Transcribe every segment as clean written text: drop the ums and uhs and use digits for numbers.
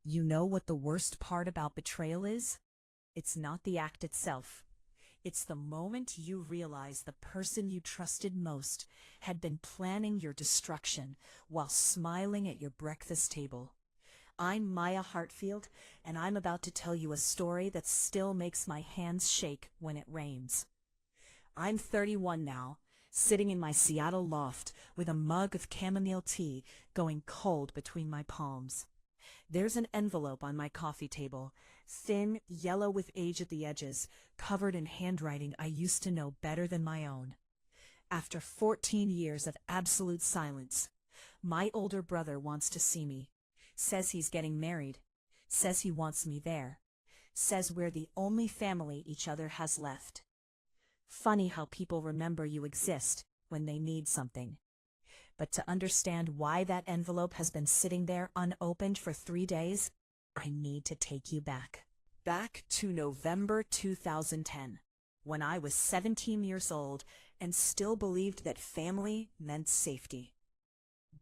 You know what the worst part about betrayal is? It's not the act itself. It's the moment you realize the person you trusted most had been planning your destruction while smiling at your breakfast table. I'm Maya Hartfield, and I'm about to tell you a story that still makes my hands shake when it rains. I'm 31 now, sitting in my Seattle loft with a mug of chamomile tea going cold between my palms. There's an envelope on my coffee table, thin, yellow with age at the edges, covered in handwriting I used to know better than my own. After 14 years of absolute silence, my older brother wants to see me, says he's getting married, says he wants me there, says we're the only family each other has left. Funny how people remember you exist when they need something. But to understand why that envelope has been sitting there unopened for 3 days, I need to take you back. Back to November 2010, when I was 17 years old and still believed that family meant safety.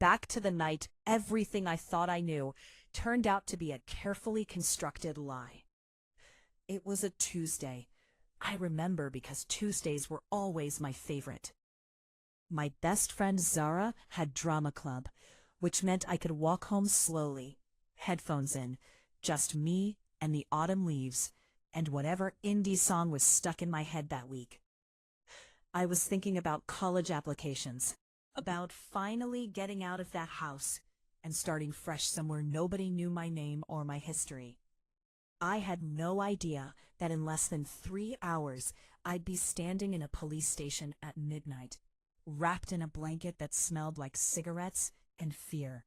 Back to the night everything I thought I knew turned out to be a carefully constructed lie. It was a Tuesday. I remember because Tuesdays were always my favorite. My best friend Zara had drama club, which meant I could walk home slowly, headphones in, just me and the autumn leaves, and whatever indie song was stuck in my head that week. I was thinking about college applications, about finally getting out of that house and starting fresh somewhere nobody knew my name or my history. I had no idea that in less than 3 hours I'd be standing in a police station at midnight, wrapped in a blanket that smelled like cigarettes and fear,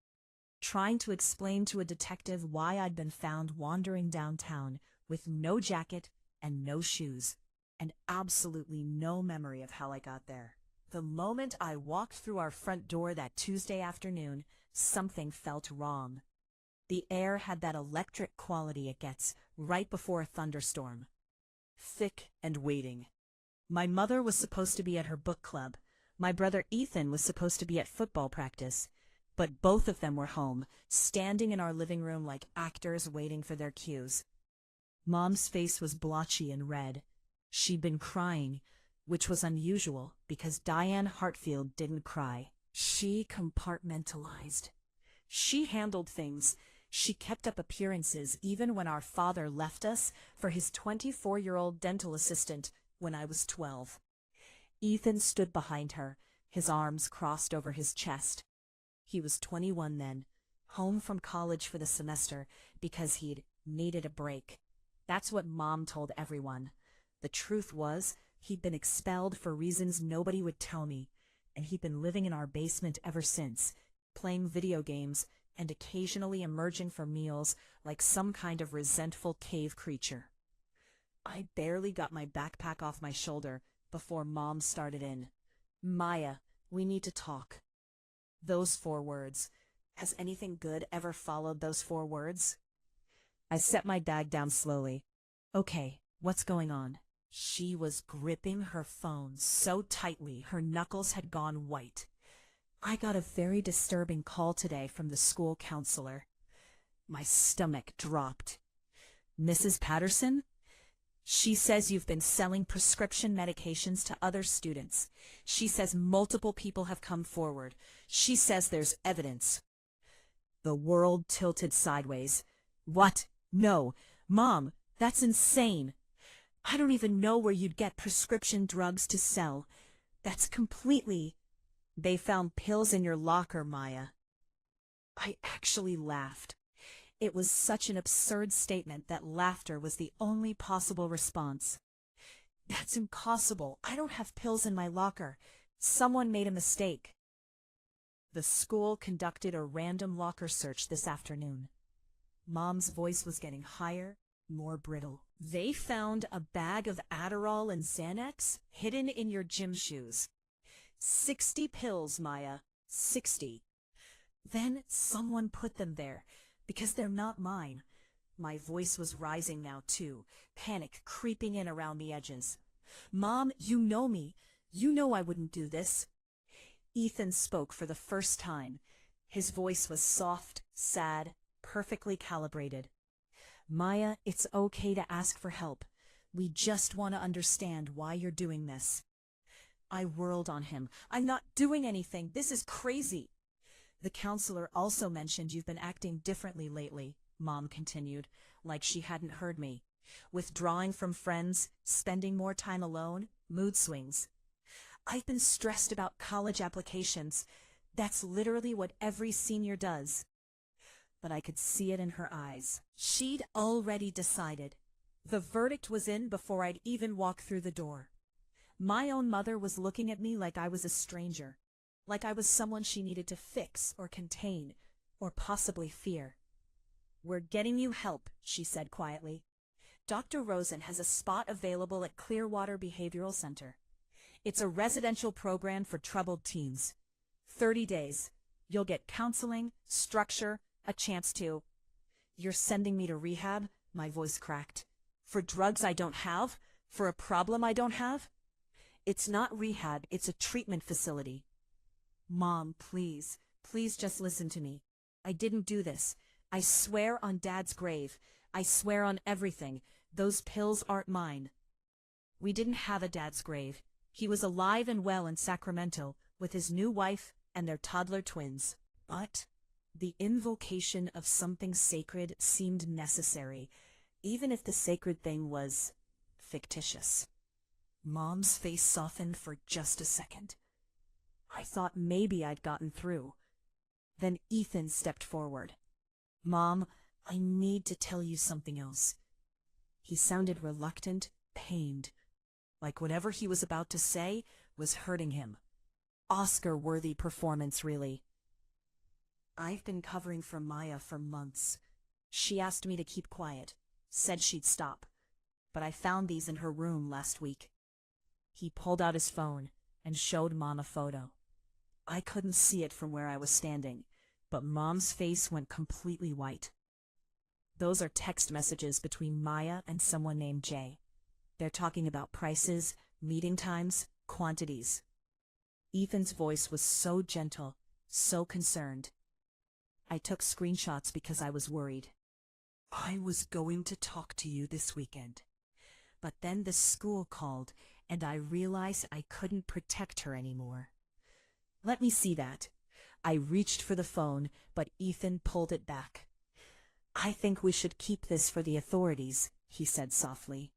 trying to explain to a detective why I'd been found wandering downtown with no jacket and no shoes, and absolutely no memory of how I got there. The moment I walked through our front door that Tuesday afternoon, something felt wrong. The air had that electric quality it gets right before a thunderstorm. Thick and waiting. My mother was supposed to be at her book club. My brother Ethan was supposed to be at football practice. But both of them were home, standing in our living room like actors waiting for their cues. Mom's face was blotchy and red. She'd been crying, which was unusual because Diane Hartfield didn't cry. She compartmentalized. She handled things. She kept up appearances even when our father left us for his 24-year-old dental assistant when I was 12. Ethan stood behind her, his arms crossed over his chest. He was 21 then, home from college for the semester because he'd needed a break. That's what Mom told everyone. The truth was, he'd been expelled for reasons nobody would tell me, and he'd been living in our basement ever since, playing video games and occasionally emerging for meals like some kind of resentful cave creature. I barely got my backpack off my shoulder before Mom started in. "Maya, we need to talk." Those 4 words. Has anything good ever followed those 4 words? I set my bag down slowly. "Okay, what's going on?" She was gripping her phone so tightly her knuckles had gone white. "I got a very disturbing call today from the school counselor." My stomach dropped. "Mrs. Patterson? She says you've been selling prescription medications to other students. She says multiple people have come forward. She says there's evidence." The world tilted sideways. "What? No. Mom, that's insane. I don't even know where you'd get prescription drugs to sell. That's completely—" "They found pills in your locker, Maya." I actually laughed. It was such an absurd statement that laughter was the only possible response. "That's impossible. I don't have pills in my locker. Someone made a mistake." The school conducted a random locker search this afternoon. Mom's voice was getting higher, more brittle. "They found a bag of Adderall and Xanax hidden in your gym shoes. 60 pills, Maya. 60. Then someone put them there, because they're not mine." My voice was rising now, too, panic creeping in around the edges. "Mom, you know me. You know I wouldn't do this." Ethan spoke for the first time. His voice was soft, sad, perfectly calibrated. Maya, it's okay to ask for help. We just want to understand why you're doing this. I whirled on him. I'm not doing anything. This is crazy. The counselor also mentioned you've been acting differently lately, Mom continued, like she hadn't heard me. Withdrawing from friends, spending more time alone, mood swings. I've been stressed about college applications. That's literally what every senior does. But I could see it in her eyes. She'd already decided. The verdict was in before I'd even walked through the door. My own mother was looking at me like I was a stranger, like I was someone she needed to fix or contain, or possibly fear. We're getting you help, she said quietly. Dr. Rosen has a spot available at Clearwater Behavioral Center. It's a residential program for troubled teens. 30 days. You'll get counseling, structure, a chance to... You're sending me to rehab? My voice cracked. For drugs I don't have? For a problem I don't have? It's not rehab, it's a treatment facility. Mom, please, please just listen to me. I didn't do this. I swear on Dad's grave. I swear on everything. Those pills aren't mine. We didn't have a Dad's grave. He was alive and well in Sacramento with his new wife and their toddler twins. But the invocation of something sacred seemed necessary, even if the sacred thing was fictitious. Mom's face softened for just a second. I thought maybe I'd gotten through. Then Ethan stepped forward. Mom, I need to tell you something else. He sounded reluctant, pained, like whatever he was about to say was hurting him. Oscar-worthy performance, really. I've been covering for Maya for months. She asked me to keep quiet, said she'd stop, but I found these in her room last week. He pulled out his phone and showed Mom a photo. I couldn't see it from where I was standing, but Mom's face went completely white. Those are text messages between Maya and someone named Jay. They're talking about prices, meeting times, quantities. Ethan's voice was so gentle, so concerned. I took screenshots because I was worried. I was going to talk to you this weekend, but then the school called and I realized I couldn't protect her anymore. Let me see that. I reached for the phone, but Ethan pulled it back. I think we should keep this for the authorities, he said softly.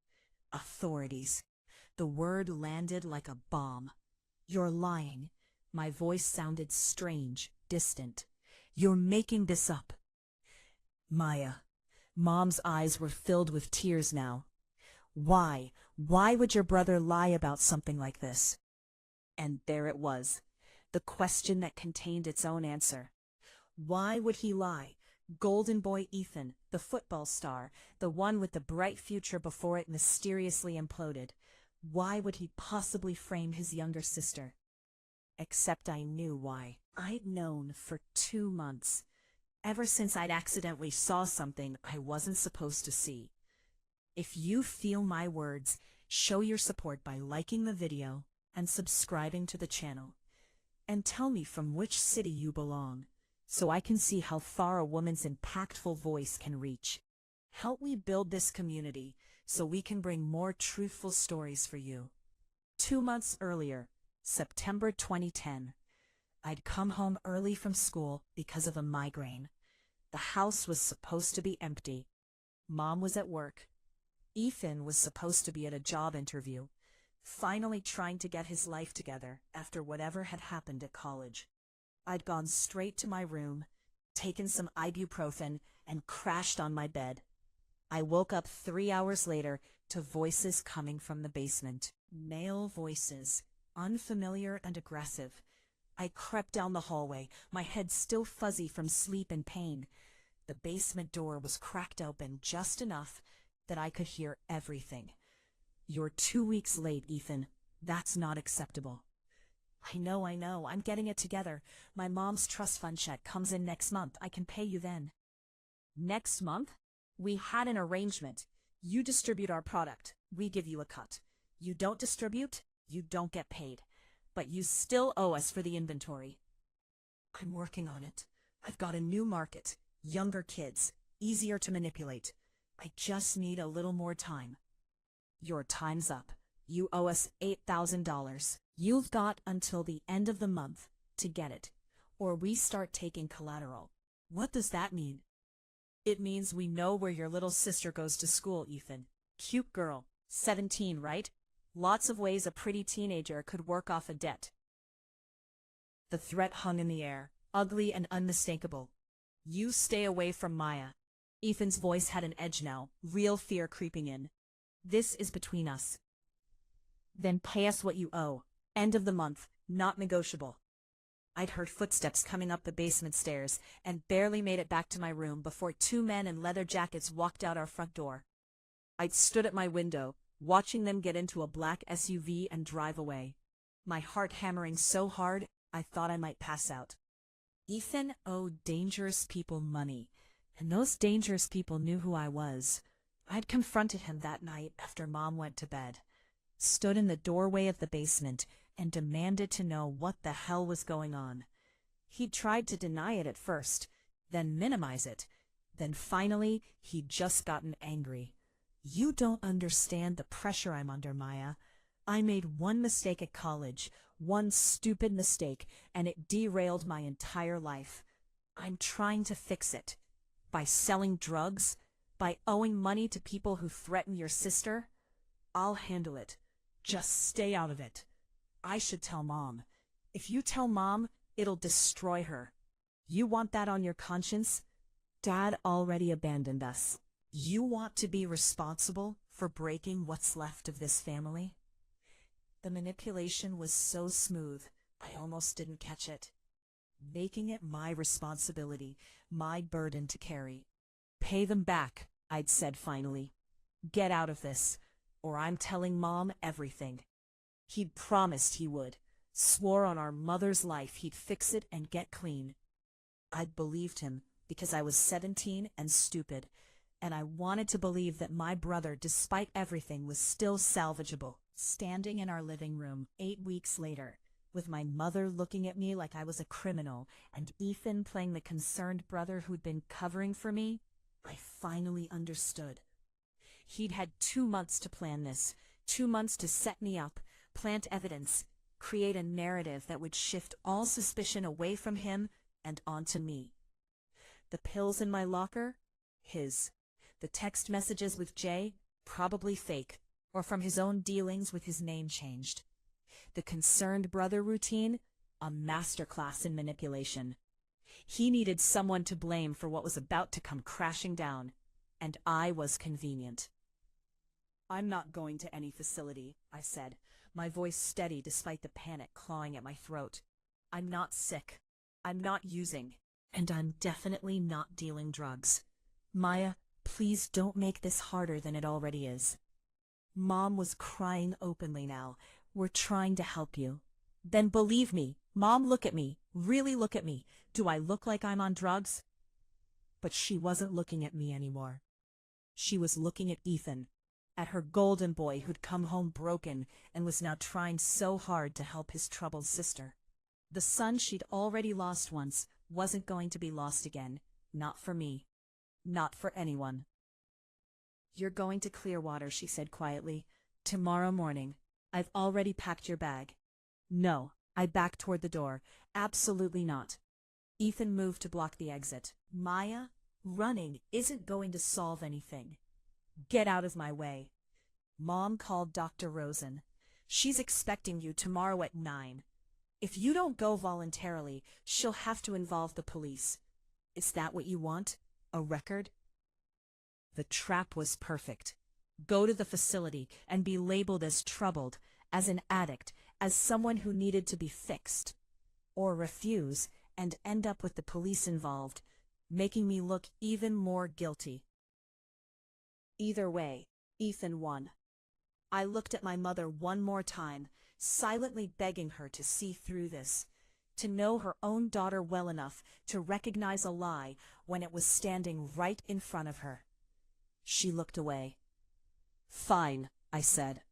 Authorities. The word landed like a bomb. You're lying. My voice sounded strange, distant. You're making this up. Maya. Mom's eyes were filled with tears now. Why? Why would your brother lie about something like this? And there it was, the question that contained its own answer. Why would he lie? Golden boy Ethan, the football star, the one with the bright future before it mysteriously imploded. Why would he possibly frame his younger sister? Except I knew why. I'd known for 2 months, ever since I'd accidentally saw something I wasn't supposed to see. If you feel my words, show your support by liking the video and subscribing to the channel. And tell me from which city you belong, so I can see how far a woman's impactful voice can reach. Help me build this community so we can bring more truthful stories for you. 2 months earlier, September 2010, I'd come home early from school because of a migraine. The house was supposed to be empty. Mom was at work. Ethan was supposed to be at a job interview, finally trying to get his life together after whatever had happened at college. I'd gone straight to my room, taken some ibuprofen, and crashed on my bed. I woke up 3 hours later to voices coming from the basement. Male voices, unfamiliar and aggressive. I crept down the hallway, my head still fuzzy from sleep and pain. The basement door was cracked open just enough that I could hear everything. You're 2 weeks late, Ethan. That's not acceptable. I know. I'm getting it together. My mom's trust fund check comes in next month. I can pay you then. Next month? We had an arrangement. You distribute our product. We give you a cut. You don't distribute, you don't get paid. But you still owe us for the inventory. I'm working on it. I've got a new market. Younger kids, easier to manipulate. I just need a little more time. Your time's up. You owe us $8,000. You've got until the end of the month to get it, or we start taking collateral. What does that mean? It means we know where your little sister goes to school, Ethan. Cute girl. 17, right? Lots of ways a pretty teenager could work off a debt. The threat hung in the air, ugly and unmistakable. You stay away from Maya. Ethan's voice had an edge now, real fear creeping in. This is between us. Then pay us what you owe. End of the month, not negotiable. I'd heard footsteps coming up the basement stairs and barely made it back to my room before two men in leather jackets walked out our front door. I'd stood at my window, watching them get into a black SUV and drive away. My heart hammering so hard, I thought I might pass out. Ethan owed dangerous people money, and those dangerous people knew who I was. I'd confronted him that night after Mom went to bed, stood in the doorway of the basement, and demanded to know what the hell was going on. He'd tried to deny it at first, then minimize it. Then finally, he'd just gotten angry. You don't understand the pressure I'm under, Maya. I made one mistake at college, one stupid mistake, and it derailed my entire life. I'm trying to fix it. By selling drugs? By owing money to people who threaten your sister? I'll handle it. Just stay out of it. I should tell Mom. If you tell Mom, it'll destroy her. You want that on your conscience? Dad already abandoned us. You want to be responsible for breaking what's left of this family? The manipulation was so smooth, I almost didn't catch it. Making it my responsibility, my burden to carry. Pay them back, I'd said finally. Get out of this, or I'm telling Mom everything. He'd promised he would, swore on our mother's life he'd fix it and get clean. I'd believed him because I was 17 and stupid, and I wanted to believe that my brother, despite everything, was still salvageable. Standing in our living room 8 weeks later, with my mother looking at me like I was a criminal, and Ethan playing the concerned brother who'd been covering for me, I finally understood. He'd had 2 months to plan this, 2 months to set me up, plant evidence, create a narrative that would shift all suspicion away from him and onto me. The pills in my locker? His. The text messages with Jay? Probably fake, or from his own dealings with his name changed. The concerned brother routine? A masterclass in manipulation. He needed someone to blame for what was about to come crashing down, and I was convenient. I'm not going to any facility, I said, my voice steady despite the panic clawing at my throat. I'm not sick. I'm not using. And I'm definitely not dealing drugs. Maya, please don't make this harder than it already is. Mom was crying openly now. We're trying to help you. Then believe me. Mom, look at me. Really look at me. Do I look like I'm on drugs? But she wasn't looking at me anymore. She was looking at Ethan, at her golden boy who'd come home broken and was now trying so hard to help his troubled sister. The son she'd already lost once wasn't going to be lost again. Not for me. Not for anyone. You're going to Clearwater, she said quietly. Tomorrow morning. I've already packed your bag. No, I backed toward the door. Absolutely not. Ethan moved to block the exit. Maya, running isn't going to solve anything. Get out of my way. Mom called Dr. Rosen. She's expecting you tomorrow at 9. If you don't go voluntarily, she'll have to involve the police. Is that what you want? A record? The trap was perfect. Go to the facility and be labeled as troubled, as an addict, as someone who needed to be fixed. Or refuse and end up with the police involved, making me look even more guilty. Either way, Ethan won. I looked at my mother one more time, silently begging her to see through this, to know her own daughter well enough to recognize a lie when it was standing right in front of her. She looked away. Fine, I said.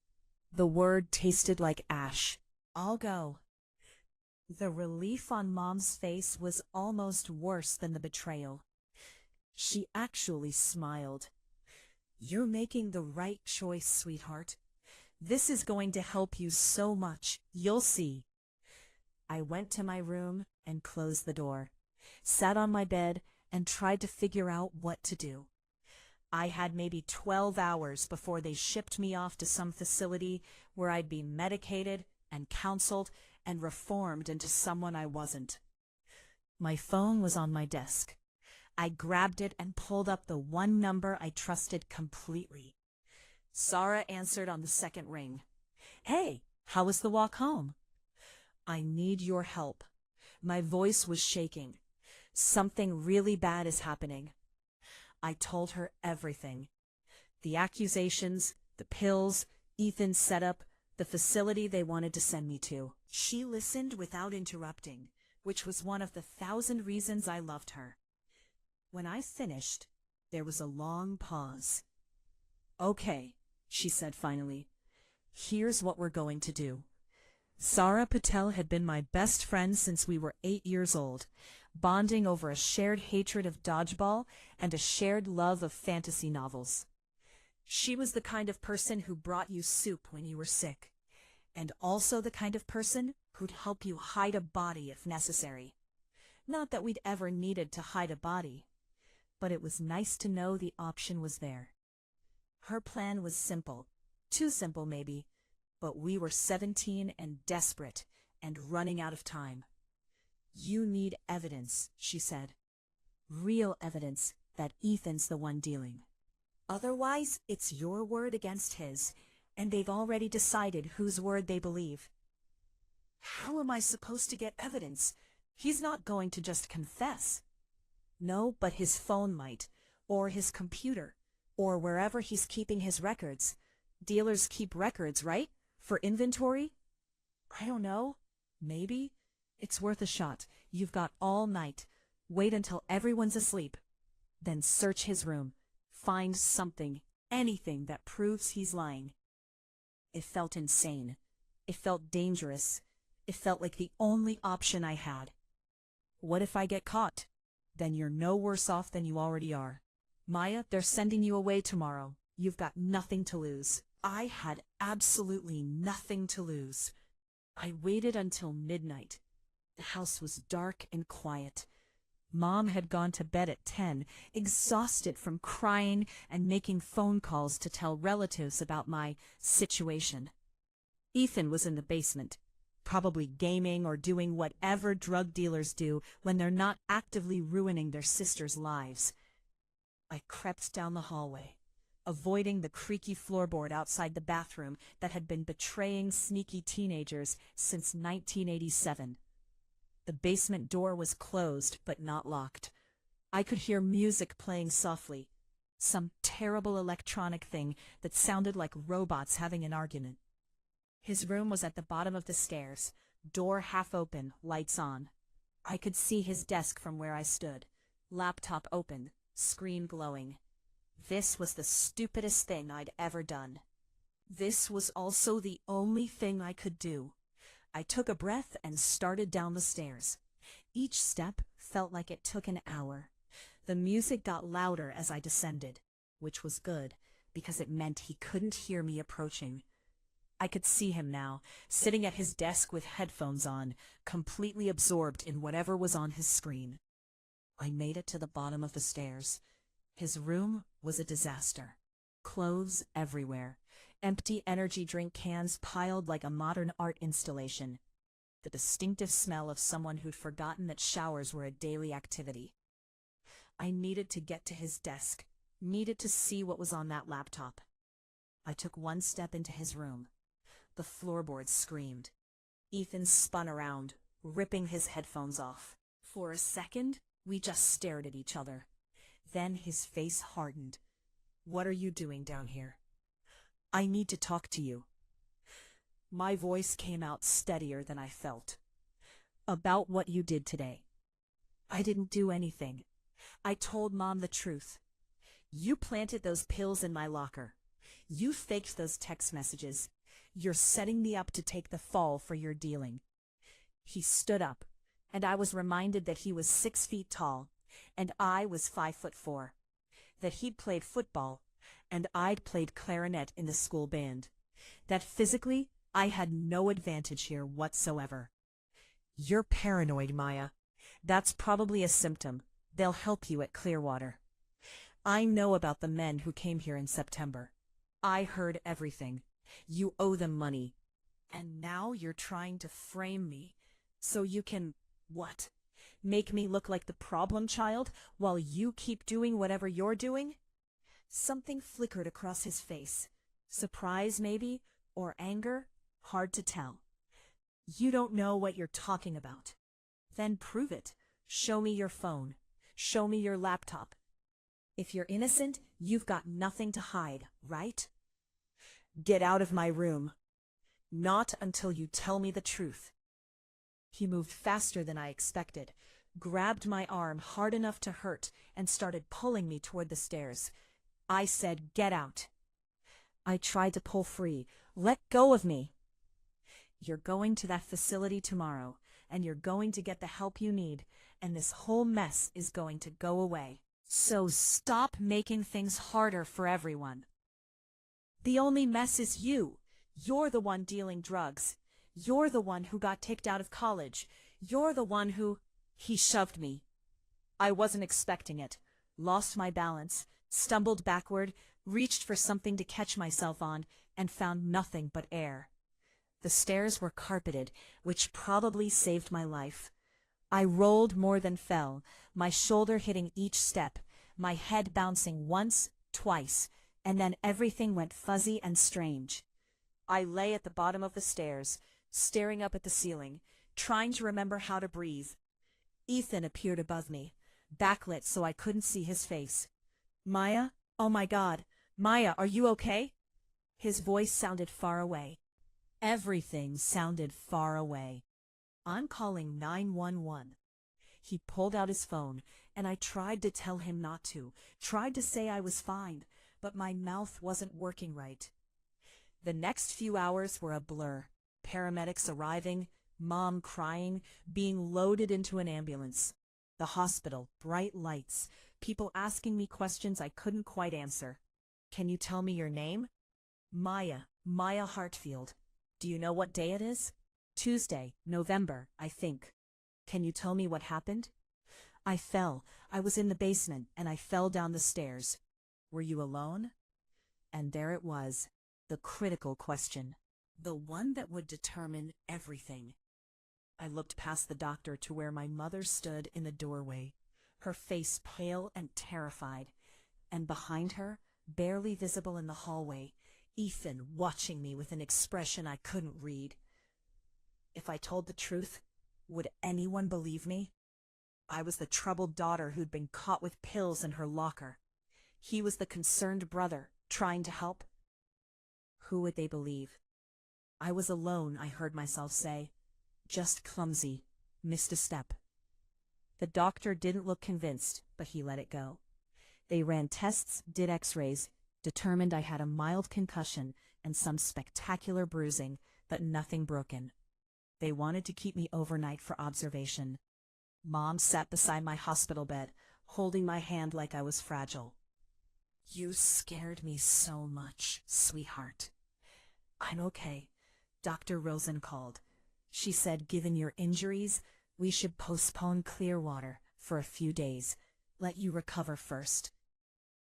The word tasted like ash. I'll go. The relief on Mom's face was almost worse than the betrayal. She actually smiled. "You're making the right choice, sweetheart. This is going to help you so much. You'll see." I went to my room and closed the door, sat on my bed, and tried to figure out what to do. I had maybe 12 hours before they shipped me off to some facility where I'd be medicated and counseled and reformed into someone I wasn't. My phone was on my desk. I grabbed it and pulled up the one number I trusted completely. Sarah answered on the second ring. "Hey, how was the walk home?" "I need your help." My voice was shaking. "Something really bad is happening." I told her everything. The accusations, the pills, Ethan's setup, the facility they wanted to send me to. She listened without interrupting, which was one of the 1,000 reasons I loved her. When I finished, there was a long pause. "Okay," she said finally. "Here's what we're going to do." Sarah Patel had been my best friend since we were 8 years old, bonding over a shared hatred of dodgeball and a shared love of fantasy novels. She was the kind of person who brought you soup when you were sick, and also the kind of person who'd help you hide a body if necessary. Not that we'd ever needed to hide a body, but it was nice to know the option was there. Her plan was simple, too simple maybe, but we were 17 and desperate and running out of time. "You need evidence," she said. "Real evidence that Ethan's the one dealing. Otherwise, it's your word against his, and they've already decided whose word they believe." "How am I supposed to get evidence? He's not going to just confess." "No, but his phone might, or his computer, or wherever he's keeping his records. Dealers keep records, right? For inventory?" "I don't know. Maybe. It's worth a shot. You've got all night. Wait until everyone's asleep. Then search his room. Find something, anything that proves he's lying." It felt insane. It felt dangerous. It felt like the only option I had. What if I get caught? Then you're no worse off than you already are. "Maya, they're sending you away tomorrow. You've got nothing to lose." I had absolutely nothing to lose. I waited until midnight. The house was dark and quiet. Mom had gone to bed at 10, exhausted from crying and making phone calls to tell relatives about my situation. Ethan was in the basement, probably gaming or doing whatever drug dealers do when they're not actively ruining their sisters' lives. I crept down the hallway, avoiding the creaky floorboard outside the bathroom that had been betraying sneaky teenagers since 1987. The basement door was closed but not locked. I could hear music playing softly, some terrible electronic thing that sounded like robots having an argument. His room was at the bottom of the stairs, door half open, lights on. I could see his desk from where I stood, laptop open, screen glowing. This was the stupidest thing I'd ever done. This was also the only thing I could do. I took a breath and started down the stairs. Each step felt like it took an hour. The music got louder as I descended, which was good, because it meant he couldn't hear me approaching. I could see him now, sitting at his desk with headphones on, completely absorbed in whatever was on his screen. I made it to the bottom of the stairs. His room was a disaster. Clothes everywhere. Empty energy drink cans piled like a modern art installation. The distinctive smell of someone who'd forgotten that showers were a daily activity. I needed to get to his desk, needed to see what was on that laptop. I took one step into his room. The floorboards screamed. Ethan spun around, ripping his headphones off. For a second, we just stared at each other. Then his face hardened. "What are you doing down here?" "I need to talk to you." My voice came out steadier than I felt. "About what you did today." "I didn't do anything. I told Mom the truth. You planted those pills in my locker. You faked those text messages. You're setting me up to take the fall for your dealing." He stood up, and I was reminded that he was 6 feet tall, and I was 5'4", that he'd played football, and I'd played clarinet in the school band, that physically I had no advantage here whatsoever. You're paranoid, Maya. That's probably a symptom. They'll help you at Clearwater. I know about the men who came here in September. I heard everything. You owe them money. And now you're trying to frame me so you can, what? Make me look like the problem child while you keep doing whatever you're doing? Something flickered across his face. Surprise, maybe? Or anger? Hard to tell. You don't know what you're talking about. Then prove it. Show me your phone. Show me your laptop. If you're innocent, you've got nothing to hide, right? Get out of my room. Not until you tell me the truth. He moved faster than I expected, grabbed my arm hard enough to hurt, and started pulling me toward the stairs. I said, "Get out." I tried to pull free. "Let go of me." You're going to that facility tomorrow, and you're going to get the help you need, and this whole mess is going to go away. So stop making things harder for everyone. The only mess is you. You're the one dealing drugs. You're the one who got kicked out of college. You're the one who... He shoved me. I wasn't expecting it. Lost my balance, stumbled backward, reached for something to catch myself on, and found nothing but air. The stairs were carpeted, which probably saved my life. I rolled more than fell, my shoulder hitting each step, my head bouncing once, twice, and then everything went fuzzy and strange. I lay at the bottom of the stairs, staring up at the ceiling, trying to remember how to breathe. Ethan appeared above me, backlit so I couldn't see his face. "Maya? Oh my God. Maya, are you okay?" His voice sounded far away. Everything sounded far away. "I'm calling 911. He pulled out his phone, and I tried to tell him not to, tried to say I was fine, but my mouth wasn't working right. The next few hours were a blur. Paramedics arriving, Mom crying, being loaded into an ambulance. The hospital, bright lights, people asking me questions I couldn't quite answer. "Can you tell me your name?" "Maya, Maya Hartfield." "Do you know what day it is?" "Tuesday, November, I think." "Can you tell me what happened?" "I fell. I was in the basement, and I fell down the stairs." "Were you alone?" And there it was, the critical question, the one that would determine everything. I looked past the doctor to where my mother stood in the doorway, her face pale and terrified, and behind her, barely visible in the hallway, Ethan watching me with an expression I couldn't read. If I told the truth, would anyone believe me? I was the troubled daughter who'd been caught with pills in her locker. He was the concerned brother, trying to help. Who would they believe? I was alone, I heard myself say. Just clumsy, missed a step. The doctor didn't look convinced, but he let it go. They ran tests, did x-rays, determined I had a mild concussion and some spectacular bruising, but nothing broken. They wanted to keep me overnight for observation. Mom sat beside my hospital bed, holding my hand like I was fragile. "You scared me so much, sweetheart." "I'm okay." Dr. Rosen called. She said, "Given your injuries, we should postpone Clearwater for a few days. Let you recover first."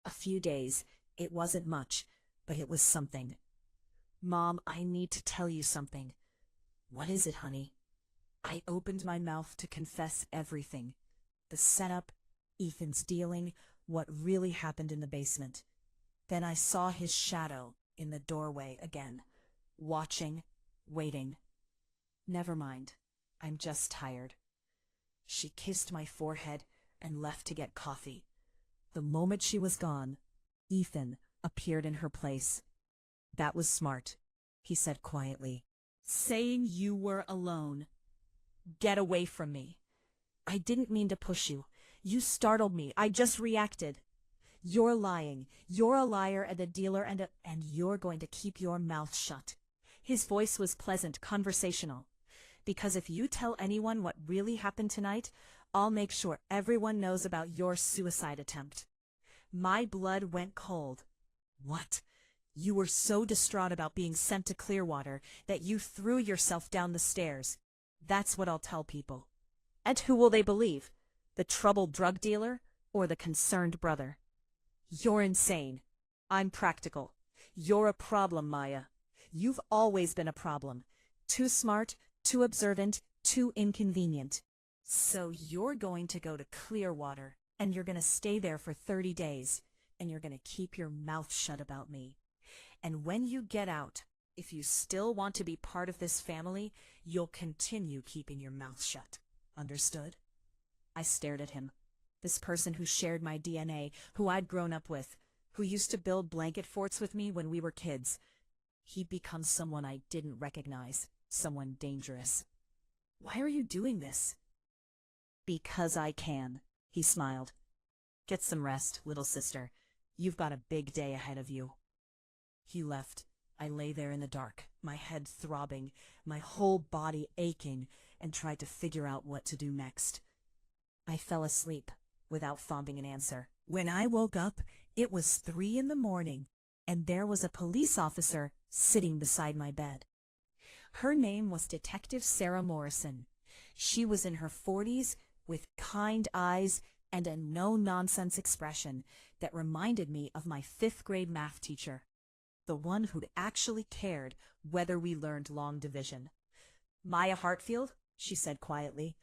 A few days. It wasn't much, but it was something. "Mom, I need to tell you something." "What is it, honey?" I opened my mouth to confess everything. The setup, Ethan's dealing, what really happened in the basement. Then I saw his shadow in the doorway again, watching, waiting. "Never mind. I'm just tired." She kissed my forehead and left to get coffee. The moment she was gone, Ethan appeared in her place. "That was smart," he said quietly. "Saying you were alone. Get away from me." "I didn't mean to push you. You startled me. I just reacted." "You're lying. You're a liar and a dealer and you're going to keep your mouth shut." His voice was pleasant, conversational. "Because if you tell anyone what really happened tonight, I'll make sure everyone knows about your suicide attempt." My blood went cold. What? You were so distraught about being sent to Clearwater that you threw yourself down the stairs. That's what I'll tell people. And who will they believe? The troubled drug dealer or the concerned brother? You're insane. I'm practical. You're a problem, Maya. You've always been a problem. Too smart, too observant, too inconvenient. So you're going to go to Clearwater, and you're going to stay there for 30 days, and you're going to keep your mouth shut about me. And when you get out, if you still want to be part of this family, you'll continue keeping your mouth shut. Understood? I stared at him. This person who shared my DNA, who I'd grown up with, who used to build blanket forts with me when we were kids. He'd become someone I didn't recognize, someone dangerous. Why are you doing this? Because I can, he smiled. Get some rest, little sister. You've got a big day ahead of you. He left. I lay there in the dark, my head throbbing, my whole body aching, and tried to figure out what to do next. I fell asleep without finding an answer. When I woke up, it was 3 a.m, and there was a police officer sitting beside my bed. Her name was Detective Sarah Morrison. She was in her 40s, with kind eyes and a no-nonsense expression that reminded me of my 5th-grade math teacher, the one who'd actually cared whether we learned long division. "Maya Hartfield," she said quietly,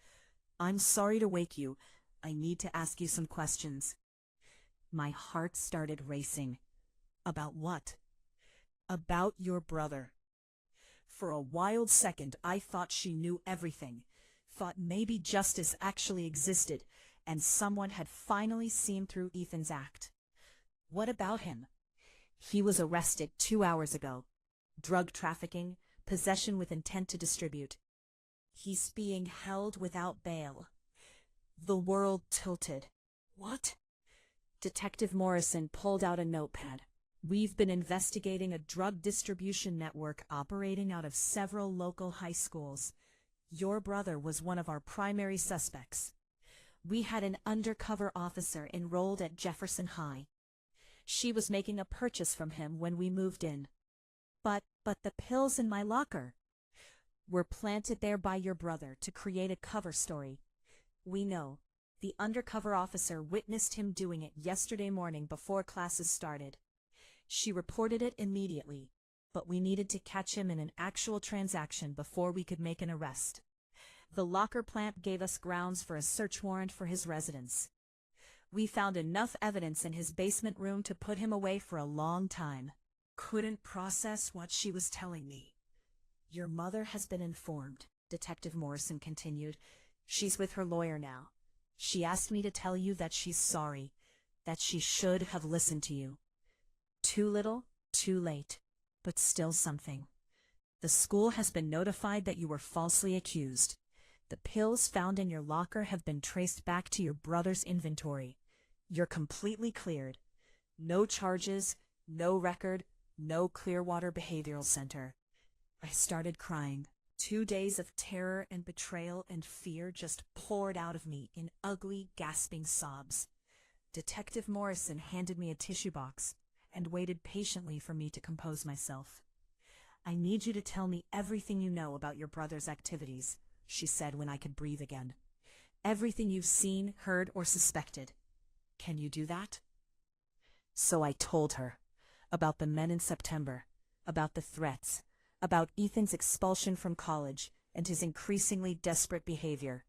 "I'm sorry to wake you. I need to ask you some questions." My heart started racing. About what? About your brother. For a wild second, I thought she knew everything, thought maybe justice actually existed, and someone had finally seen through Ethan's act. What about him? He was arrested 2 hours ago. Drug trafficking, possession with intent to distribute. He's being held without bail. The world tilted. What? Detective Morrison pulled out a notepad. "We've been investigating a drug distribution network operating out of several local high schools. Your brother was one of our primary suspects. We had an undercover officer enrolled at Jefferson High. She was making a purchase from him when we moved in. But the pills in my locker were planted there by your brother to create a cover story. We know. The undercover officer witnessed him doing it yesterday morning before classes started. She reported it immediately, but we needed to catch him in an actual transaction before we could make an arrest. The locker plant gave us grounds for a search warrant for his residence. We found enough evidence in his basement room to put him away for a long time. Couldn't process what she was telling me. Your mother has been informed," Detective Morrison continued. "She's with her lawyer now. She asked me to tell you that she's sorry, that she should have listened to you. Too little, too late, but still something. The school has been notified that you were falsely accused. The pills found in your locker have been traced back to your brother's inventory. You're completely cleared. No charges, no record, no Clearwater Behavioral Center." I started crying. 2 days of terror and betrayal and fear just poured out of me in ugly, gasping sobs. Detective Morrison handed me a tissue box and waited patiently for me to compose myself. "I need you to tell me everything you know about your brother's activities," she said when I could breathe again. "Everything you've seen, heard, or suspected. Can you do that?" So I told her about the men in September, about the threats, about Ethan's expulsion from college and his increasingly desperate behavior,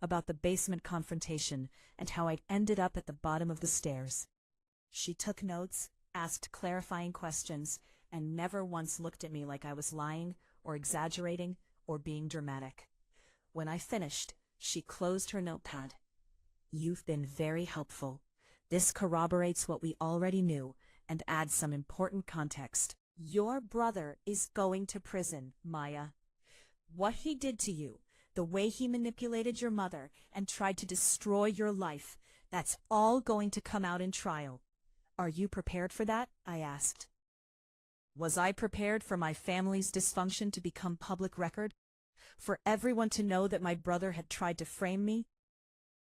about the basement confrontation and how I'd ended up at the bottom of the stairs. She took notes, asked clarifying questions, and never once looked at me like I was lying or exaggerating or being dramatic. When I finished, she closed her notepad. "You've been very helpful. This corroborates what we already knew and adds some important context. Your brother is going to prison, Maya. What he did to you, the way he manipulated your mother and tried to destroy your life, that's all going to come out in trial. Are you prepared for that?" I asked. Was I prepared for my family's dysfunction to become public record? For everyone to know that my brother had tried to frame me?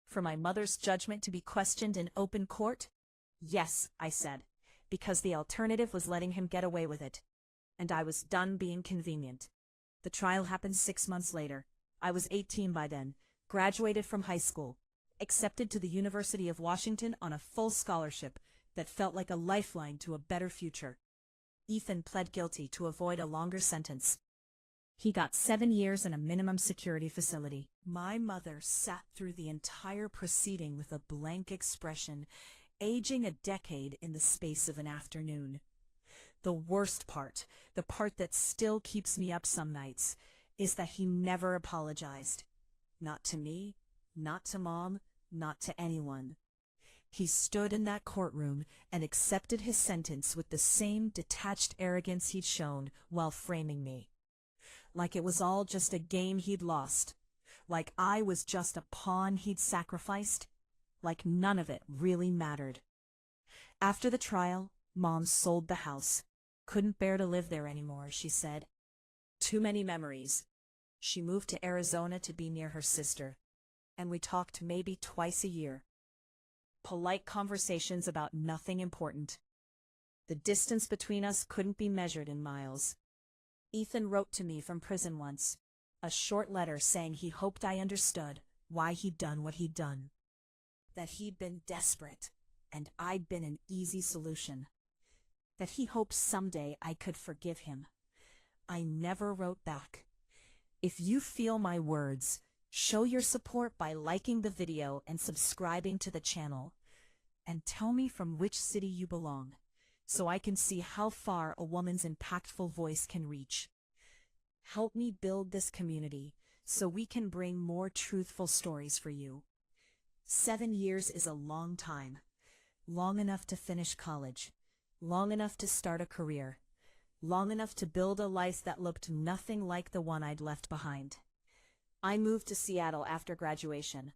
For my mother's judgment to be questioned in open court? Yes, I said, because the alternative was letting him get away with it. And I was done being convenient. The trial happened 6 months later. I was 18 by then, graduated from high school, accepted to the University of Washington on a full scholarship that felt like a lifeline to a better future. Ethan pled guilty to avoid a longer sentence. He got 7 years in a minimum security facility. My mother sat through the entire proceeding with a blank expression, aging a decade in the space of an afternoon. The worst part, the part that still keeps me up some nights, is that he never apologized. Not to me, not to Mom, not to anyone. He stood in that courtroom and accepted his sentence with the same detached arrogance he'd shown while framing me. Like it was all just a game he'd lost. Like I was just a pawn he'd sacrificed. Like none of it really mattered. After the trial, Mom sold the house. Couldn't bear to live there anymore, she said. Too many memories. She moved to Arizona to be near her sister, and we talked maybe twice a year. Polite conversations about nothing important. The distance between us couldn't be measured in miles. Ethan wrote to me from prison once, a short letter saying he hoped I understood why he'd done what he'd done. That he'd been desperate, and I'd been an easy solution. That he hoped someday I could forgive him. I never wrote back. If you feel my words, show your support by liking the video and subscribing to the channel. And tell me from which city you belong, so I can see how far a woman's impactful voice can reach. Help me build this community so we can bring more truthful stories for you. 7 years is a long time. Long enough to finish college. Long enough to start a career. Long enough to build a life that looked nothing like the one I'd left behind. I moved to Seattle after graduation.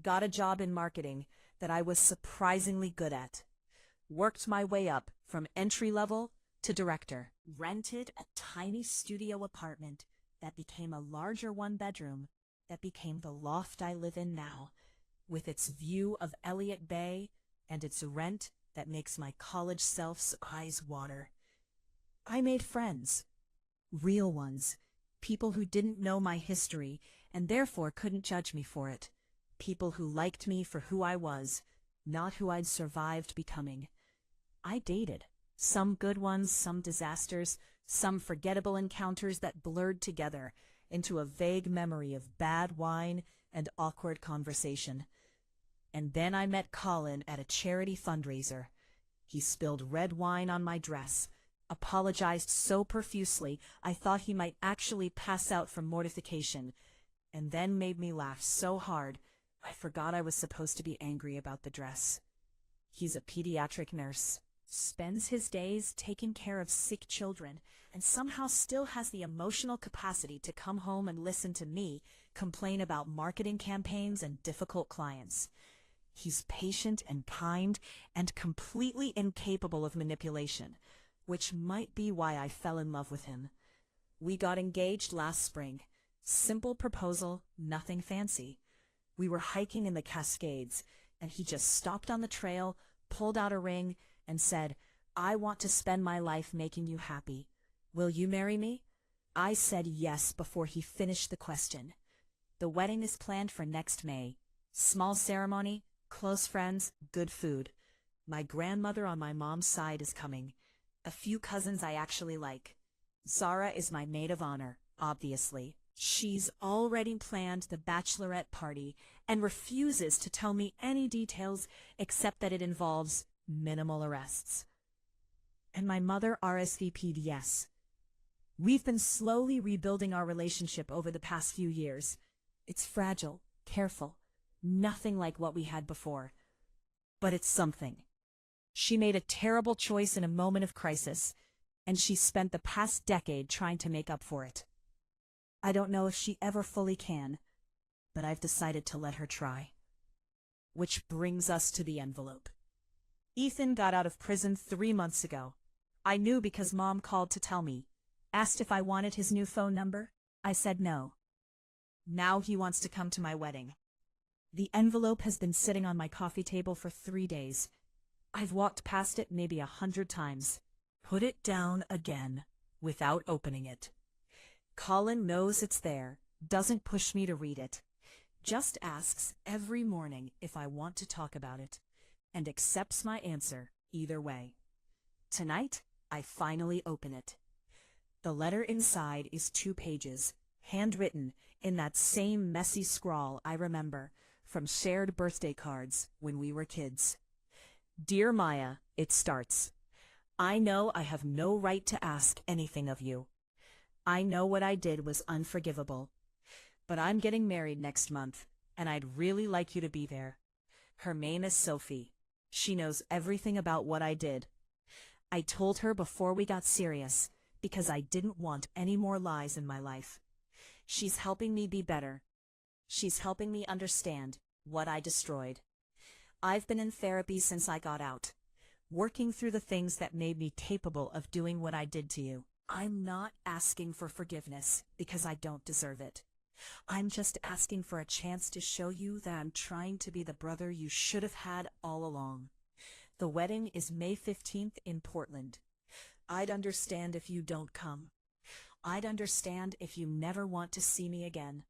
Got a job in marketing that I was surprisingly good at. Worked my way up from entry level to director. Rented a tiny studio apartment that became a larger one-bedroom that became the loft I live in now, with its view of Elliott Bay and its rent that makes my college self's eyes water. I made friends. Real ones. People who didn't know my history and therefore couldn't judge me for it. People who liked me for who I was, not who I'd survived becoming. I dated. Some good ones, some disasters, some forgettable encounters that blurred together into a vague memory of bad wine and awkward conversation. And then I met Colin at a charity fundraiser. He spilled red wine on my dress, apologized so profusely I thought he might actually pass out from mortification, and then made me laugh so hard I forgot I was supposed to be angry about the dress. He's a pediatric nurse, spends his days taking care of sick children, and somehow still has the emotional capacity to come home and listen to me complain about marketing campaigns and difficult clients. He's patient and kind and completely incapable of manipulation, which might be why I fell in love with him. We got engaged last spring. Simple proposal, nothing fancy. We were hiking in the Cascades, and he just stopped on the trail, pulled out a ring, and said, "I want to spend my life making you happy. Will you marry me?" I said yes before he finished the question. The wedding is planned for next May. Small ceremony, close friends, good food. My grandmother on my mom's side is coming. A few cousins I actually like. Zara is my maid of honor, obviously. She's already planned the bachelorette party and refuses to tell me any details except that it involves minimal arrests. And my mother RSVP'd yes. We've been slowly rebuilding our relationship over the past few years. It's fragile, careful, nothing like what we had before. But it's something. She made a terrible choice in a moment of crisis, and she spent the past decade trying to make up for it. I don't know if she ever fully can, but I've decided to let her try. Which brings us to the envelope. Ethan got out of prison 3 months ago. I knew because Mom called to tell me. Asked if I wanted his new phone number. I said no. Now he wants to come to my wedding. The envelope has been sitting on my coffee table for 3 days. I've walked past it maybe 100 times. Put it down again, without opening it. Colin knows it's there, doesn't push me to read it. Just asks every morning if I want to talk about it, and accepts my answer either way. Tonight, I finally open it. The letter inside is 2 pages, handwritten in that same messy scrawl I remember from shared birthday cards when we were kids. Dear Maya, it starts. I know I have no right to ask anything of you. I know what I did was unforgivable. But I'm getting married next month, and I'd really like you to be there. Her name is Sophie. She knows everything about what I did. I told her before we got serious, because I didn't want any more lies in my life. She's helping me be better. She's helping me understand what I destroyed. I've been in therapy since I got out, working through the things that made me capable of doing what I did to you. I'm not asking for forgiveness because I don't deserve it. I'm just asking for a chance to show you that I'm trying to be the brother you should have had all along. The wedding is May 15th in Portland. I'd understand if you don't come. I'd understand if you never want to see me again.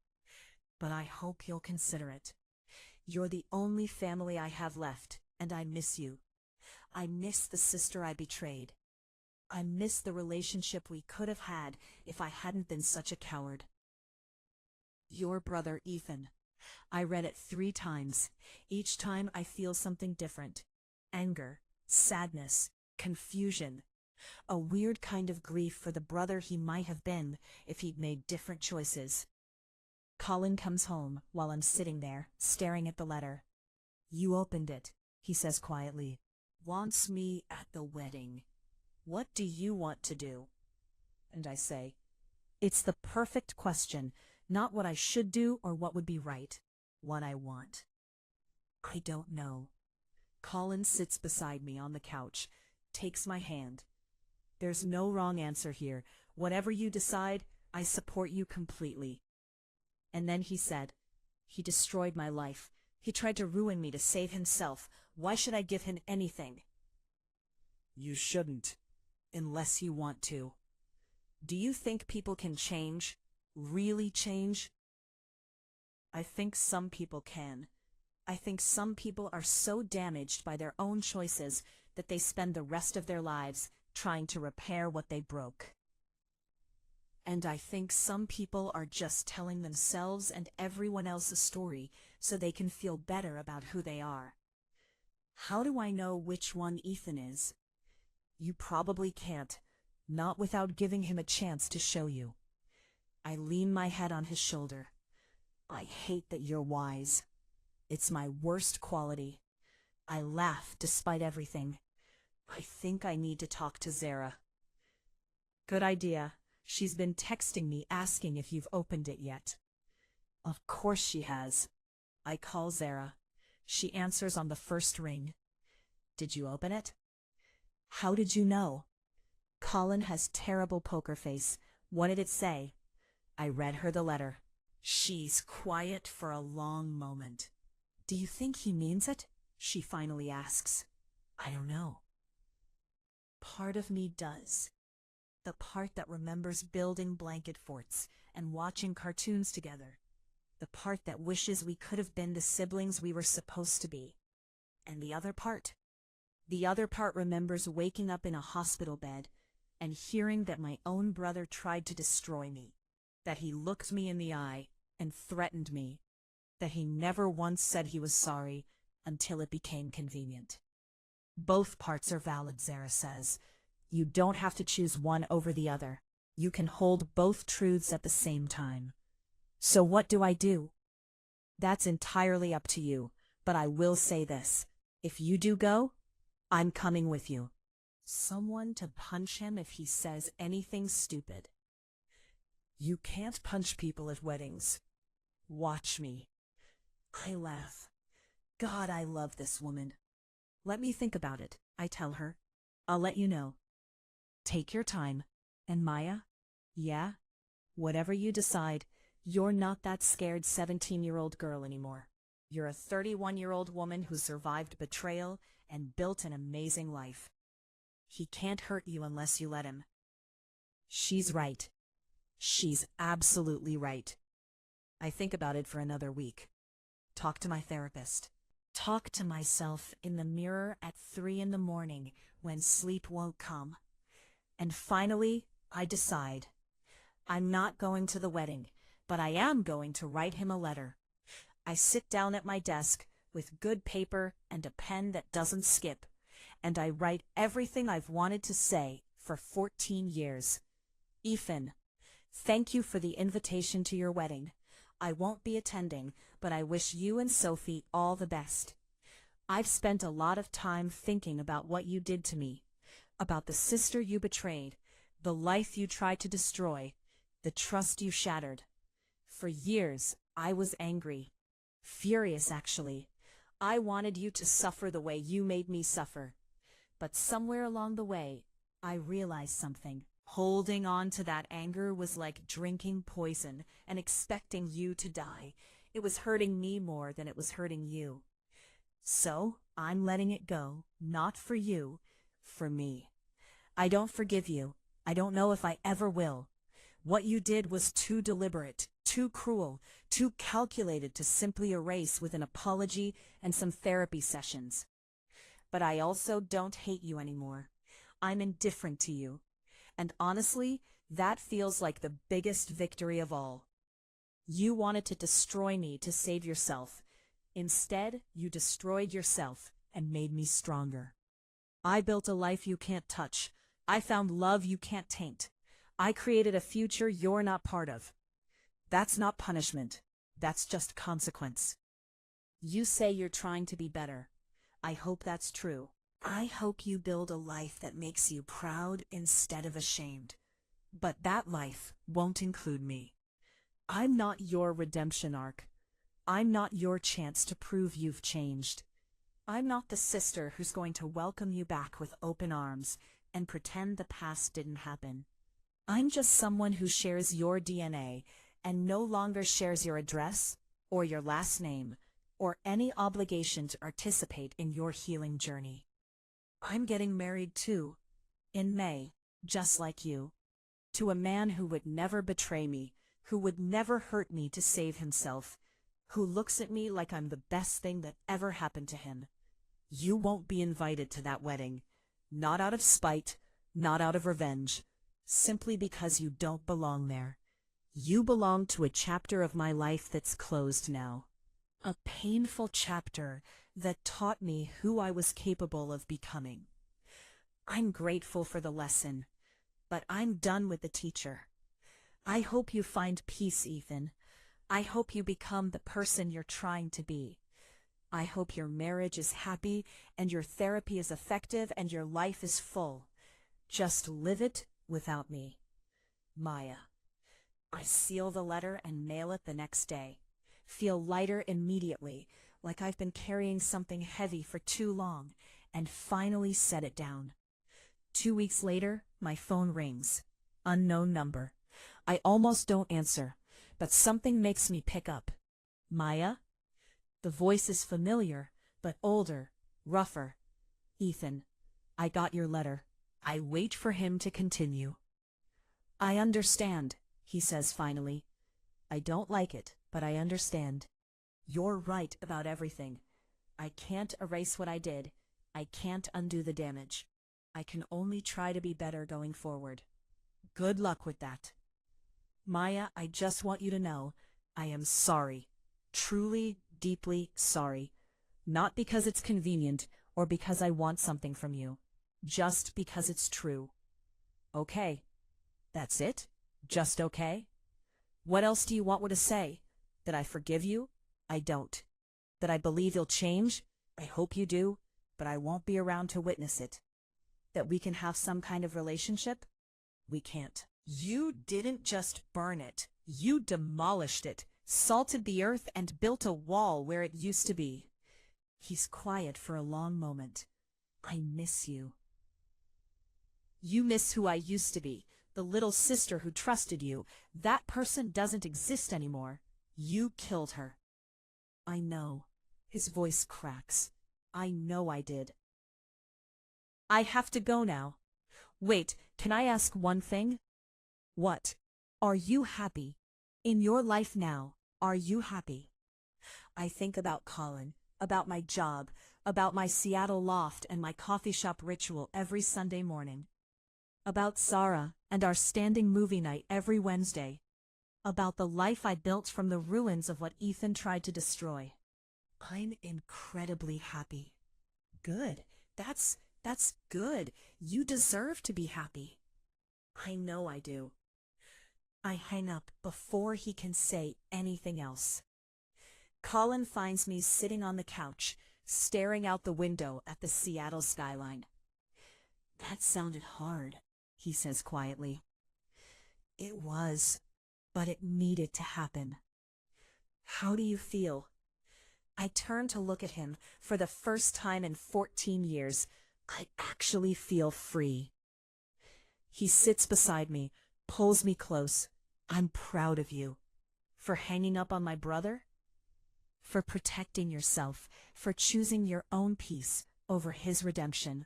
But I hope you'll consider it. You're the only family I have left, and I miss you. I miss the sister I betrayed. I miss the relationship we could have had if I hadn't been such a coward. Your brother, Ethan. I read it 3 times. Each time I feel something different. Anger, sadness, confusion. A weird kind of grief for the brother he might have been if he'd made different choices. Colin comes home while I'm sitting there, staring at the letter. You opened it, he says quietly. Wants me at the wedding. What do you want to do? And I say, it's the perfect question, not what I should do or what would be right. What I want. I don't know. Colin sits beside me on the couch, takes my hand. There's no wrong answer here. Whatever you decide, I support you completely. And then he said, he destroyed my life. He tried to ruin me to save himself. Why should I give him anything? You shouldn't, unless you want to. Do you think people can change? Really change? I think some people can. I think some people are so damaged by their own choices that they spend the rest of their lives trying to repair what they broke. And I think some people are just telling themselves and everyone else a story so they can feel better about who they are. How do I know which one Ethan is? You probably can't, not without giving him a chance to show you. I lean my head on his shoulder. I hate that you're wise. It's my worst quality. I laugh despite everything. I think I need to talk to Zara. Good idea. She's been texting me asking if you've opened it yet. Of course she has. I call Zara. She answers on the first ring. Did you open it? How did you know? Colin has terrible poker face. What did it say? I read her the letter. She's quiet for a long moment. Do you think he means it? She finally asks. I don't know. Part of me does. The part that remembers building blanket forts and watching cartoons together. The part that wishes we could have been the siblings we were supposed to be. And the other part? The other part remembers waking up in a hospital bed and hearing that my own brother tried to destroy me. That he looked me in the eye and threatened me. That he never once said he was sorry until it became convenient. Both parts are valid, Zara says. You don't have to choose one over the other. You can hold both truths at the same time. So what do I do? That's entirely up to you, but I will say this. If you do go, I'm coming with you. Someone to punch him if he says anything stupid. You can't punch people at weddings. Watch me. I laugh. God, I love this woman. Let me think about it, I tell her. I'll let you know. Take your time. And Maya? Yeah? Whatever you decide, you're not that scared 17-year-old girl anymore. You're a 31-year-old woman who survived betrayal and built an amazing life. He can't hurt you unless you let him. She's right. She's absolutely right. I think about it for another week. Talk to my therapist. Talk to myself in the mirror at 3 in the morning when sleep won't come. And finally, I decide. I'm not going to the wedding, but I am going to write him a letter. I sit down at my desk with good paper and a pen that doesn't skip, and I write everything I've wanted to say for 14 years. Ethan, thank you for the invitation to your wedding. I won't be attending, but I wish you and Sophie all the best. I've spent a lot of time thinking about what you did to me, about the sister you betrayed, the life you tried to destroy, the trust you shattered. For years, I was angry. Furious, actually. I wanted you to suffer the way you made me suffer. But somewhere along the way, I realized something. Holding on to that anger was like drinking poison and expecting you to die. It was hurting me more than it was hurting you. So, I'm letting it go, not for you, for me. I don't forgive you. I don't know if I ever will. What you did was too deliberate, too cruel, too calculated to simply erase with an apology and some therapy sessions. But I also don't hate you anymore. I'm indifferent to you. And honestly, that feels like the biggest victory of all. You wanted to destroy me to save yourself. Instead, you destroyed yourself and made me stronger. I built a life you can't touch. I found love you can't taint. I created a future you're not part of. That's not punishment. That's just consequence. You say you're trying to be better. I hope that's true. I hope you build a life that makes you proud instead of ashamed. But that life won't include me. I'm not your redemption arc. I'm not your chance to prove you've changed. I'm not the sister who's going to welcome you back with open arms and pretend the past didn't happen. I'm just someone who shares your DNA and no longer shares your address or your last name or any obligation to participate in your healing journey. I'm getting married too, in May, just like you, to a man who would never betray me, who would never hurt me to save himself, who looks at me like I'm the best thing that ever happened to him. You won't be invited to that wedding, not out of spite, not out of revenge, simply because you don't belong there. You belong to a chapter of my life that's closed now. A painful chapter that taught me who I was capable of becoming. I'm grateful for the lesson, but I'm done with the teacher. I hope you find peace, Ethan. I hope you become the person you're trying to be. I hope your marriage is happy and your therapy is effective and your life is full. Just live it without me. Maya. I seal the letter and mail it the next day. Feel lighter immediately, like I've been carrying something heavy for too long, and finally set it down. 2 weeks later, my phone rings. Unknown number. I almost don't answer, but something makes me pick up. Maya? The voice is familiar, but older, rougher. Ethan, I got your letter. I wait for him to continue. I understand, he says finally. I don't like it, but I understand. You're right about everything. I can't erase what I did. I can't undo the damage. I can only try to be better going forward. Good luck with that. Maya, I just want you to know, I am sorry. Truly, deeply sorry. Not because it's convenient or because I want something from you. Just because it's true. Okay. That's it? Just okay? What else do you want me to say? That I forgive you? I don't. That I believe you'll change? I hope you do, but I won't be around to witness it. That we can have some kind of relationship? We can't. You didn't just burn it. You demolished it, salted the earth, and built a wall where it used to be. He's quiet for a long moment. I miss you. You miss who I used to be, the little sister who trusted you. That person doesn't exist anymore. You killed her. I know. His voice cracks. I know I did. I have to go now. Wait, can I ask one thing? What? Are you happy? In your life now, are you happy? I think about Colin, about my job, about my Seattle loft and my coffee shop ritual every Sunday morning. About Sarah and our standing movie night every Wednesday. About the life I built from the ruins of what Ethan tried to destroy. I'm incredibly happy. Good. That's good. You deserve to be happy. I know I do. I hang up before he can say anything else. Colin finds me sitting on the couch, staring out the window at the Seattle skyline. That sounded hard, he says quietly. It was, but it needed to happen. How do you feel? I turn to look at him. For the first time in 14 years, I actually feel free. He sits beside me, pulls me close. I'm proud of you. For hanging up on my brother? For protecting yourself, for choosing your own peace over his redemption.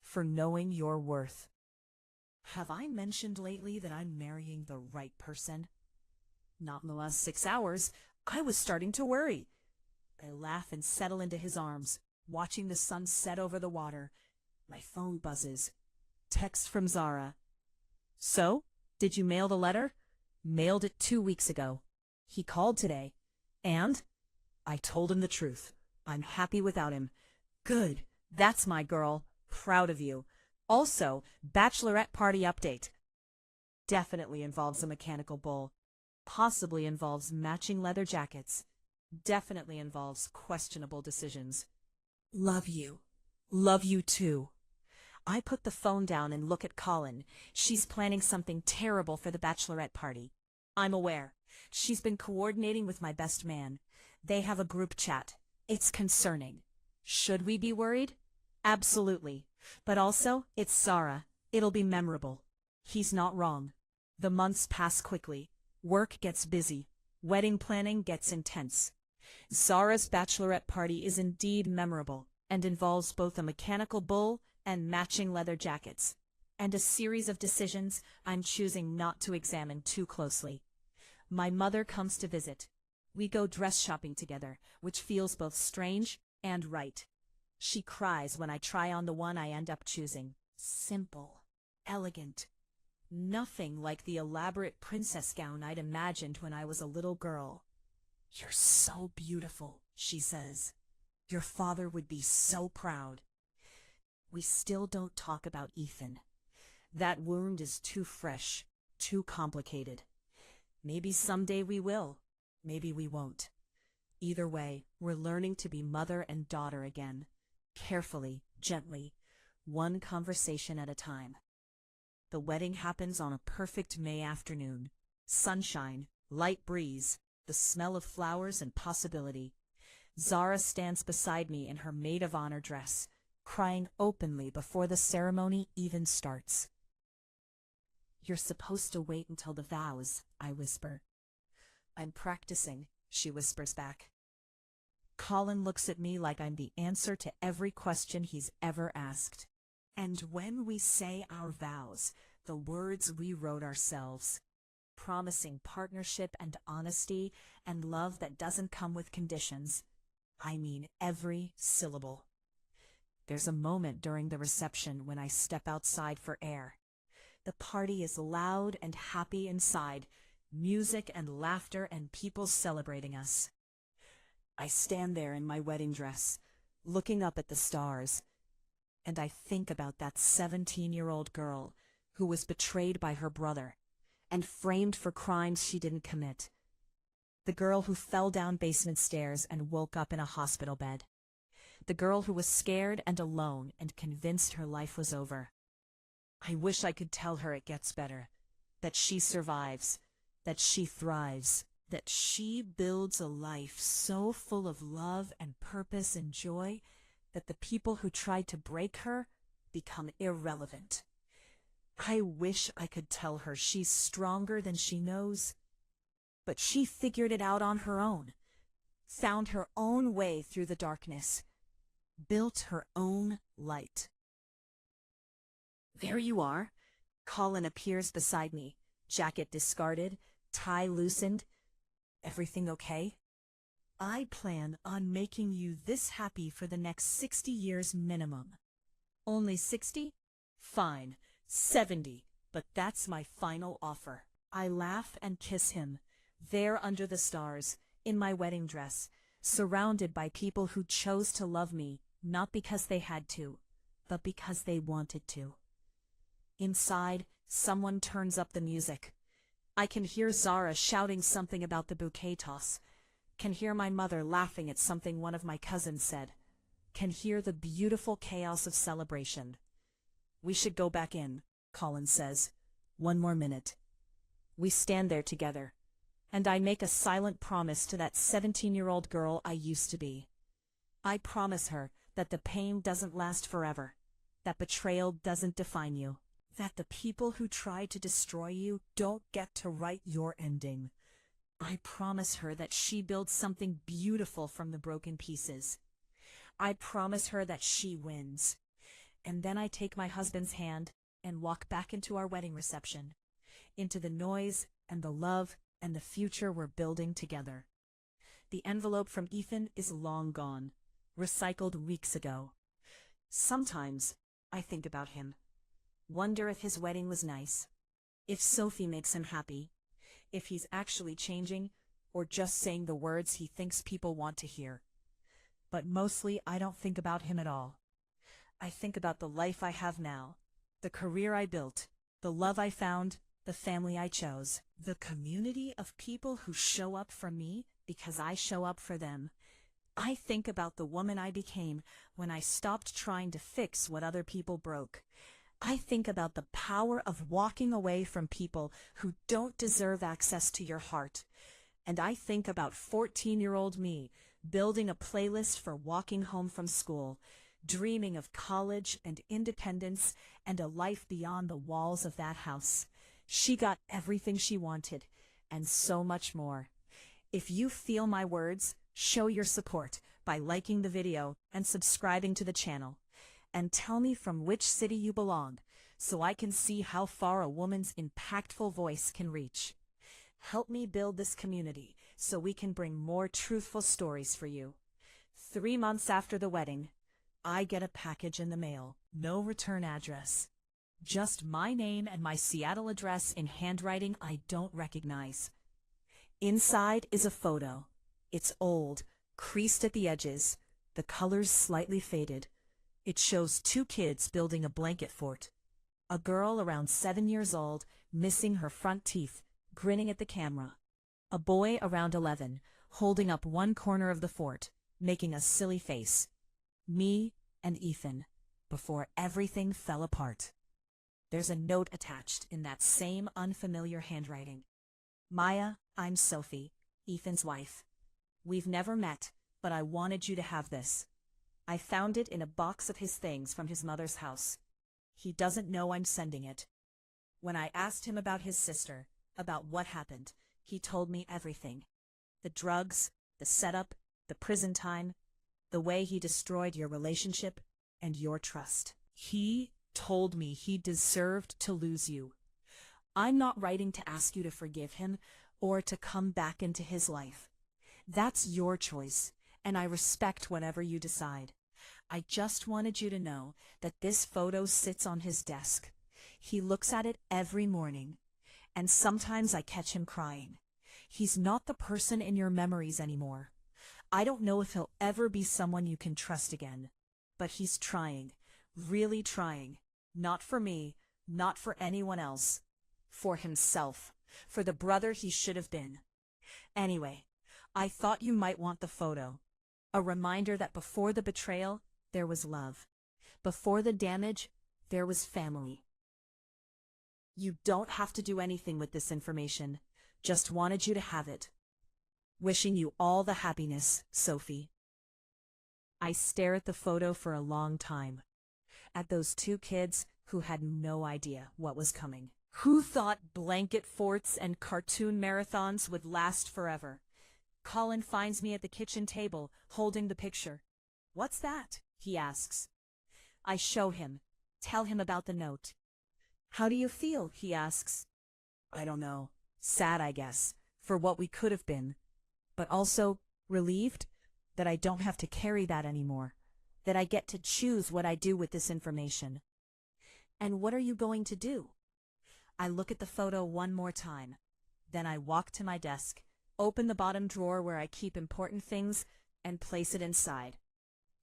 For knowing your worth. Have I mentioned lately that I'm marrying the right person? Not in the last 6 hours. I was starting to worry. I laugh and settle into his arms, watching the sun set over the water. My phone buzzes. Text from Zara. So, did you mail the letter? Mailed it 2 weeks ago. He called today. And? I told him the truth. I'm happy without him. Good. That's my girl. Proud of you. Also, bachelorette party update. Definitely involves a mechanical bull. Possibly involves matching leather jackets. Definitely involves questionable decisions. Love you. Love you too. I put the phone down and look at Colin. She's planning something terrible for the bachelorette party. I'm aware. She's been coordinating with my best man. They have a group chat. It's concerning. Should we be worried? Absolutely. But also, it's Zara. It'll be memorable. He's not wrong. The months pass quickly. Work gets busy. Wedding planning gets intense. Zara's bachelorette party is indeed memorable and involves both a mechanical bull and matching leather jackets, and a series of decisions I'm choosing not to examine too closely. My mother comes to visit. We go dress shopping together, which feels both strange and right. She cries when I try on the one I end up choosing. Simple, elegant, nothing like the elaborate princess gown I'd imagined when I was a little girl. You're so beautiful, she says. Your father would be so proud. We still don't talk about Ethan. That wound is too fresh, too complicated. Maybe someday we will. Maybe we won't. Either way, we're learning to be mother and daughter again. Carefully, gently, one conversation at a time. The wedding happens on a perfect May afternoon. Sunshine, light breeze, the smell of flowers and possibility. Zara stands beside me in her maid of honor dress, crying openly before the ceremony even starts. You're supposed to wait until the vows, I whisper. I'm practicing, she whispers back. Colin looks at me like I'm the answer to every question he's ever asked. And when we say our vows, the words we wrote ourselves, promising partnership and honesty and love that doesn't come with conditions, I mean every syllable. There's a moment during the reception when I step outside for air. The party is loud and happy inside, music and laughter and people celebrating us. I stand there in my wedding dress, looking up at the stars, and I think about that 17-year-old girl who was betrayed by her brother and framed for crimes she didn't commit. The girl who fell down basement stairs and woke up in a hospital bed. The girl who was scared and alone and convinced her life was over. I wish I could tell her it gets better, that she survives, that she thrives, that she builds a life so full of love and purpose and joy that the people who tried to break her become irrelevant. I wish I could tell her she's stronger than she knows, but she figured it out on her own. found her own way through the darkness, built her own light. There you are. Colin appears beside me, jacket discarded, tie loosened. Everything okay? I plan on making you this happy for the next 60 years minimum. Only 60? Fine, 70, but that's my final offer. I laugh and kiss him, there under the stars, in my wedding dress, surrounded by people who chose to love me, not because they had to, but because they wanted to. Inside, someone turns up the music. I can hear Zara shouting something about the bouquet toss. Can hear my mother laughing at something one of my cousins said. Can hear the beautiful chaos of celebration. We should go back in, Colin says. One more minute. We stand there together, and I make a silent promise to that 17-year-old girl I used to be. I promise her that the pain doesn't last forever, that betrayal doesn't define you, that the people who try to destroy you don't get to write your ending. I promise her that she builds something beautiful from the broken pieces. I promise her that she wins. And then I take my husband's hand and walk back into our wedding reception, into the noise and the love and the future we're building together. The envelope from Ethan is long gone, recycled weeks ago. Sometimes I think about him. Wonder if his wedding was nice, if Sophie makes him happy, if he's actually changing, or just saying the words he thinks people want to hear. But mostly I don't think about him at all. I think about the life I have now, the career I built, the love I found, the family I chose, the community of people who show up for me because I show up for them. I think about the woman I became when I stopped trying to fix what other people broke. I think about the power of walking away from people who don't deserve access to your heart. And I think about 14-year-old me building a playlist for walking home from school, dreaming of college and independence and a life beyond the walls of that house. She got everything she wanted, and so much more. If you feel my words, show your support by liking the video and subscribing to the channel. And tell me from which city you belong, so I can see how far a woman's impactful voice can reach. Help me build this community so we can bring more truthful stories for you. 3 months after the wedding, I get a package in the mail. No return address. Just my name and my Seattle address in handwriting I don't recognize. Inside is a photo. It's old, creased at the edges, the colors slightly faded. It shows 2 kids building a blanket fort. A girl around 7 years old, missing her front teeth, grinning at the camera. A boy around 11, holding up one corner of the fort, making a silly face. Me and Ethan, before everything fell apart. There's a note attached in that same unfamiliar handwriting. Maya, I'm Sophie, Ethan's wife. We've never met, but I wanted you to have this. I found it in a box of his things from his mother's house. He doesn't know I'm sending it. When I asked him about his sister, about what happened, he told me everything. The drugs, the setup, the prison time, the way he destroyed your relationship and your trust. He told me he deserved to lose you. I'm not writing to ask you to forgive him or to come back into his life. That's your choice, and I respect whatever you decide. I just wanted you to know that this photo sits on his desk. He looks at it every morning, and sometimes I catch him crying. He's not the person in your memories anymore. I don't know if he'll ever be someone you can trust again, but he's trying, really trying. Not for me, not for anyone else. For himself, for the brother he should have been. Anyway, I thought you might want the photo. A reminder that before the betrayal, there was love. Before the damage, there was family. You don't have to do anything with this information. Just wanted you to have it. Wishing you all the happiness, Sophie. I stare at the photo for a long time. At those 2 kids who had no idea what was coming. Who thought blanket forts and cartoon marathons would last forever? Colin finds me at the kitchen table, holding the picture. "What's that?" he asks. I show him, tell him about the note. "How do you feel?" he asks. "I don't know. Sad, I guess, for what we could have been. But also relieved that I don't have to carry that anymore, that I get to choose what I do with this information." "And what are you going to do?" I look at the photo one more time. Then I walk to my desk, open the bottom drawer where I keep important things, and place it inside.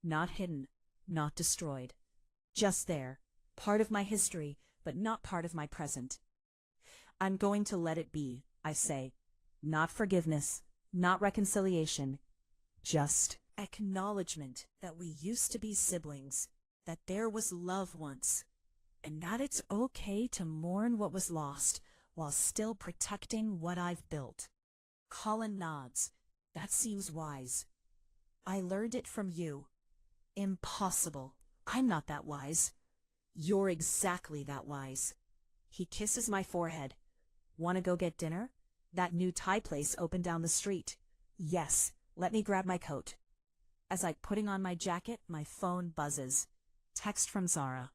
Not hidden, not destroyed. Just there, part of my history, but not part of my present. I'm going to let it be, I say. Not forgiveness, not reconciliation, just acknowledgement that we used to be siblings, that there was love once, and that it's okay to mourn what was lost while still protecting what I've built. Colin nods. That seems wise. I learned it from you. Impossible. I'm not that wise. You're exactly that wise. He kisses my forehead. "Want to go get dinner? That new Thai place opened down the street." "Yes, let me grab my coat." As I'm putting on my jacket, my phone buzzes. Text from Zara.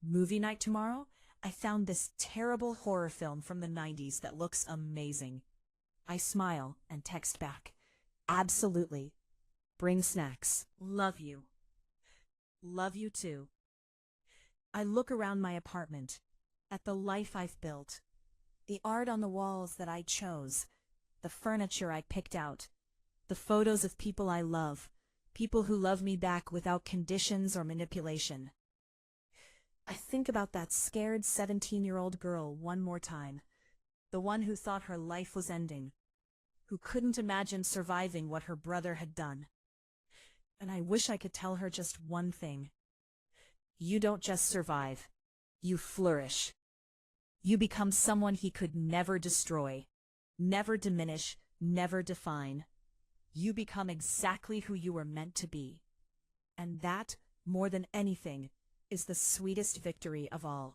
"Movie night tomorrow? I found this terrible horror film from the 90s that looks amazing." I smile and text back. "Absolutely. Bring snacks. Love you." Love you too. I look around my apartment, at the life I've built, the art on the walls that I chose, the furniture I picked out, the photos of people I love, people who love me back without conditions or manipulation. I think about that scared 17-year-old girl one more time, the one who thought her life was ending, who couldn't imagine surviving what her brother had done. And I wish I could tell her just one thing. You don't just survive, you flourish. You become someone he could never destroy, never diminish, never define. You become exactly who you were meant to be. And that, more than anything, is the sweetest victory of all.